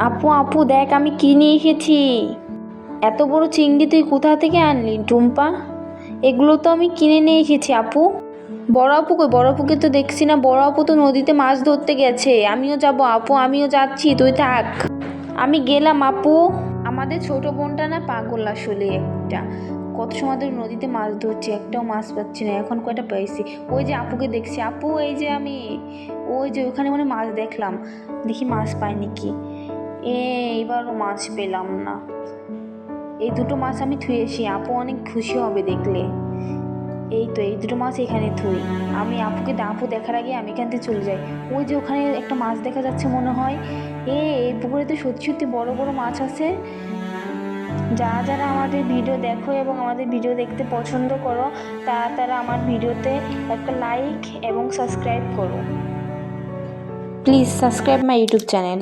আপু আপু দেখ আমি কি নিয়ে এসেছি। এত বড় চিংড়ি তুই কোথা থেকে আনলি টুম্পা? এগুলো তো আমি কিনে নিয়ে এসেছি আপু। বড় আপু কই? বড় আপুকে তো দেখছি না। বড় আপু তো নদীতে মাছ ধরতে গেছে। আমিও যাব আপু, আমিও যাচ্ছি, তুই থাক। আমি গেলাম আপু। আমাদের ছোট বোনটা না পাগল আসলে একটা। কত সময় ধরে নদীতে মাছ ধরছি, একটাও মাছ পাচ্ছি না। এখন কয়টা পেয়েছি। ওই যে আপুকে দেখছি। আপু এই যে আমি, ওই যে ওখানে মানে মাছ দেখলাম। দেখি মাছ পাইনি কি। এইবারও মাছ পেলাম না। এই দুটো মাছ আমি থুয়েছি, আপু অনেক খুশি হবে দেখলে। এই তো এই দুটো মাছ এখানে থুই। আমি আপু দেখার আগে আমি এখান থেকে চলে যাই। ওই যে ওখানে একটা মাছ দেখা যাচ্ছে মনে হয়। এই পুকুরে তো সত্যি সত্যি বড় বড় মাছ আছে। যারা যারা আমাদের ভিডিও দেখো এবং আমাদের ভিডিও দেখতে পছন্দ করো, তারা আমার ভিডিওতে একটা লাইক এবং সাবস্ক্রাইব করো। Please subscribe my YouTube channel.